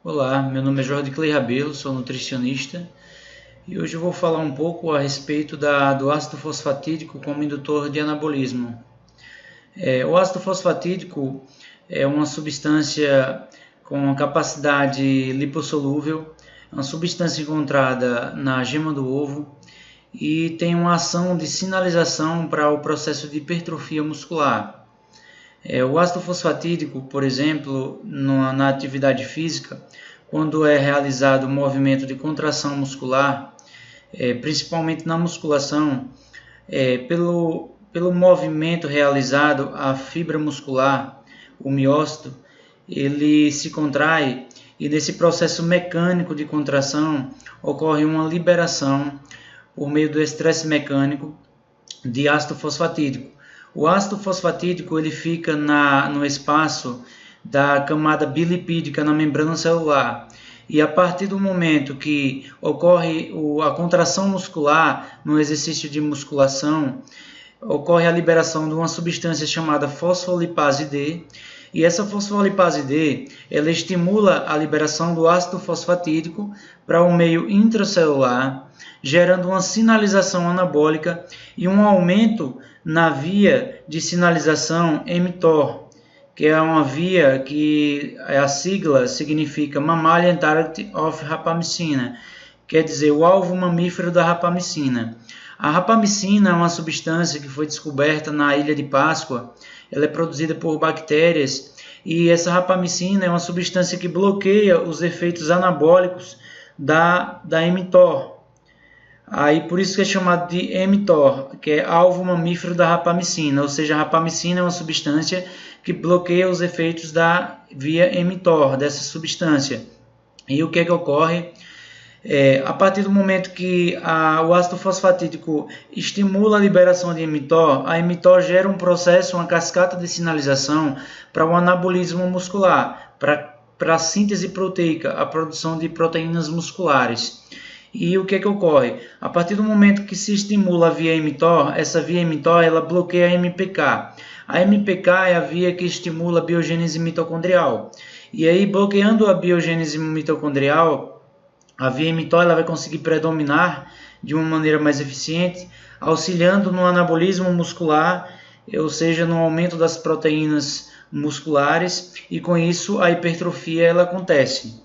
Olá, meu nome é Jorge Clay Rabelo, sou nutricionista e hoje eu vou falar um pouco a respeito do ácido fosfatídico como indutor de anabolismo. O ácido fosfatídico é uma substância com capacidade lipossolúvel, é uma substância encontrada na gema do ovo e tem uma ação de sinalização para o processo de hipertrofia muscular. O ácido fosfatídico, por exemplo, na atividade física, quando é realizado o movimento de contração muscular, principalmente na musculação, pelo movimento realizado, a fibra muscular, o miócito, ele se contrai e nesse processo mecânico de contração ocorre uma liberação por meio do estresse mecânico de ácido fosfatídico. O ácido fosfatídico ele fica no espaço da camada bilipídica na membrana celular e a partir do momento que ocorre a contração muscular no exercício de musculação, ocorre a liberação de uma substância chamada fosfolipase D e essa fosfolipase D ela estimula a liberação do ácido fosfatídico para o meio intracelular, gerando uma sinalização anabólica e um aumento na via de sinalização mTOR, que é uma via que a sigla significa Mammalian Target of Rapamycin, quer dizer o alvo mamífero da rapamicina. A rapamicina é uma substância que foi descoberta na Ilha de Páscoa, ela é produzida por bactérias e essa rapamicina é uma substância que bloqueia os efeitos anabólicos da mTOR. Aí por isso que é chamado de mTOR, que é alvo mamífero da rapamicina, ou seja, a rapamicina é uma substância que bloqueia os efeitos da via mTOR, dessa substância. E o que é que ocorre? A partir do momento que o ácido fosfatídico estimula a liberação de mTOR, a mTOR gera um processo, uma cascata de sinalização para o anabolismo muscular, para a síntese proteica, a produção de proteínas musculares. E o que é que ocorre? A partir do momento que se estimula a via mTOR, essa via mTOR ela bloqueia a MPK. A MPK é a via que estimula a biogênese mitocondrial. E aí, bloqueando a biogênese mitocondrial, a via mTOR ela vai conseguir predominar de uma maneira mais eficiente, auxiliando no anabolismo muscular, ou seja, no aumento das proteínas musculares, e com isso a hipertrofia ela acontece.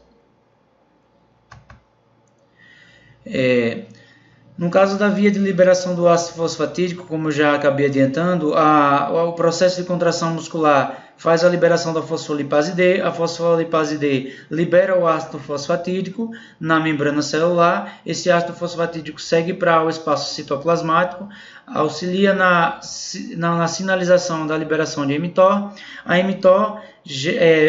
No caso da via de liberação do ácido fosfatídico, como eu já acabei adiantando, o processo de contração muscular faz a liberação da fosfolipase D, a fosfolipase D libera o ácido fosfatídico na membrana celular, esse ácido fosfatídico segue para o espaço citoplasmático, auxilia na sinalização da liberação de mTOR, a mTOR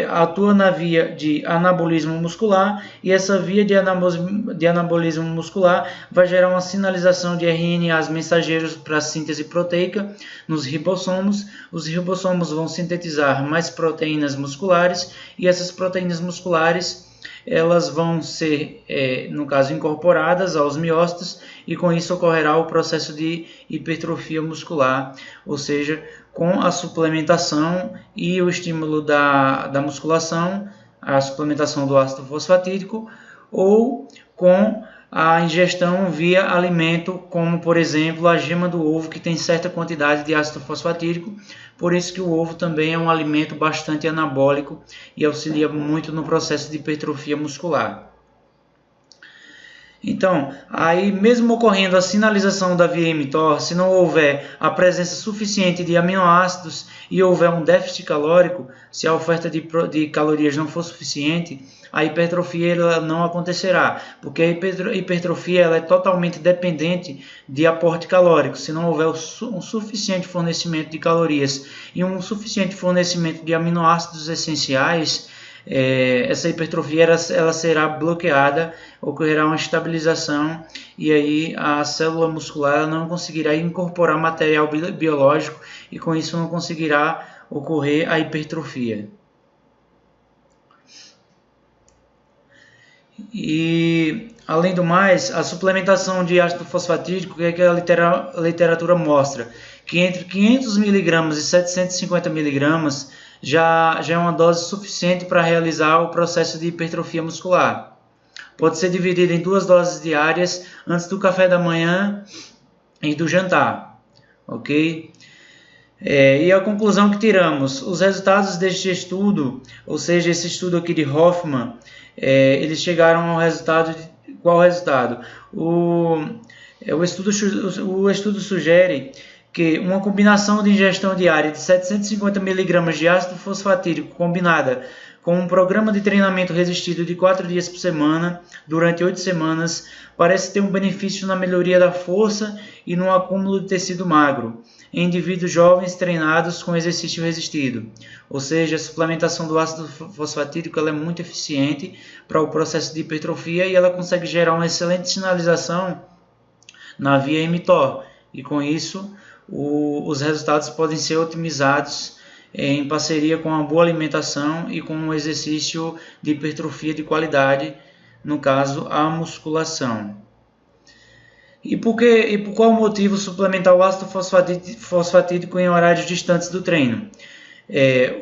atua na via de anabolismo muscular e essa via de anabolismo muscular vai gerar uma sinalização de RNAs mensageiros para a síntese proteica nos ribossomos. Os ribossomos vão sintetizar mais proteínas musculares e essas proteínas musculares elas vão ser, no caso, incorporadas aos miócitos e com isso ocorrerá o processo de hipertrofia muscular, ou seja, com a suplementação e o estímulo da musculação, a suplementação do ácido fosfatídico ou com a ingestão via alimento, como por exemplo a gema do ovo, que tem certa quantidade de ácido fosfatídico, por isso que o ovo também é um alimento bastante anabólico e auxilia muito no processo de hipertrofia muscular. Então, aí mesmo ocorrendo a sinalização da via mTOR, se não houver a presença suficiente de aminoácidos e houver um déficit calórico, se a oferta de calorias não for suficiente, a hipertrofia ela não acontecerá, porque a hipertrofia ela é totalmente dependente de aporte calórico. Se não houver um suficiente fornecimento de calorias e um suficiente fornecimento de aminoácidos essenciais, essa hipertrofia ela será bloqueada, ocorrerá uma estabilização e aí a célula muscular ela não conseguirá incorporar material biológico e com isso não conseguirá ocorrer a hipertrofia. E além do mais, a suplementação de ácido fosfatídico, que é que a literatura mostra? Que entre 500 mg e 750 mg já é uma dose suficiente para realizar o processo de hipertrofia muscular. Pode ser dividido em 2 doses diárias antes do café da manhã e do jantar, ok? E a conclusão que tiramos, os resultados deste estudo, ou seja, esse estudo aqui de Hoffman, eles chegaram ao resultado, qual resultado? O estudo sugere que uma combinação de ingestão diária de 750 mg de ácido fosfatídico combinada com um programa de treinamento resistido de 4 dias por semana, durante 8 semanas, parece ter um benefício na melhoria da força e no acúmulo de tecido magro, em indivíduos jovens treinados com exercício resistido. Ou seja, a suplementação do ácido fosfatídico ela é muito eficiente para o processo de hipertrofia e ela consegue gerar uma excelente sinalização na via mTOR. E com isso, os resultados podem ser otimizados em parceria com uma boa alimentação e com um exercício de hipertrofia de qualidade, no caso, a musculação. E por qual motivo suplementar o ácido fosfatídico em horários distantes do treino?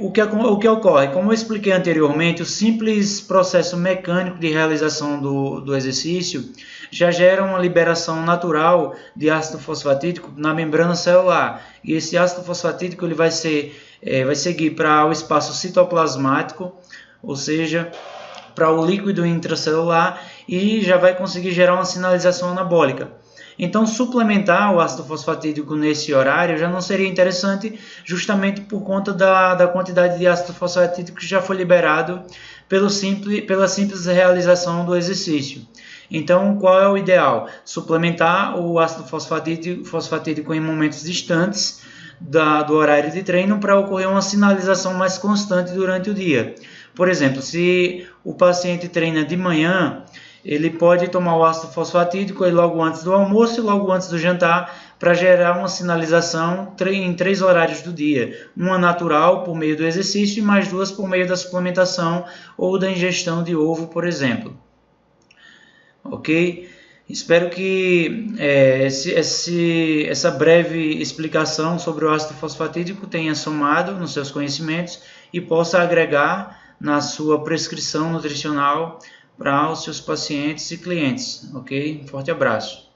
O que ocorre? Como eu expliquei anteriormente, o simples processo mecânico de realização do exercício já gera uma liberação natural de ácido fosfatídico na membrana celular. E esse ácido fosfatídico ele vai seguir para o espaço citoplasmático, ou seja, para o líquido intracelular, e já vai conseguir gerar uma sinalização anabólica. Então, suplementar o ácido fosfatídico nesse horário já não seria interessante, justamente por conta da quantidade de ácido fosfatídico que já foi liberado pela simples realização do exercício. Então, qual é o ideal? Suplementar o ácido fosfatídico em momentos distantes do horário de treino para ocorrer uma sinalização mais constante durante o dia. Por exemplo, se o paciente treina de manhã, ele pode tomar o ácido fosfatídico logo antes do almoço e logo antes do jantar para gerar uma sinalização em 3 horários do dia. Uma natural por meio do exercício e mais 2 por meio da suplementação ou da ingestão de ovo, por exemplo. Ok? Espero que essa breve explicação sobre o ácido fosfatídico tenha somado nos seus conhecimentos e possa agregar na sua prescrição nutricional para os seus pacientes e clientes, ok? Um forte abraço.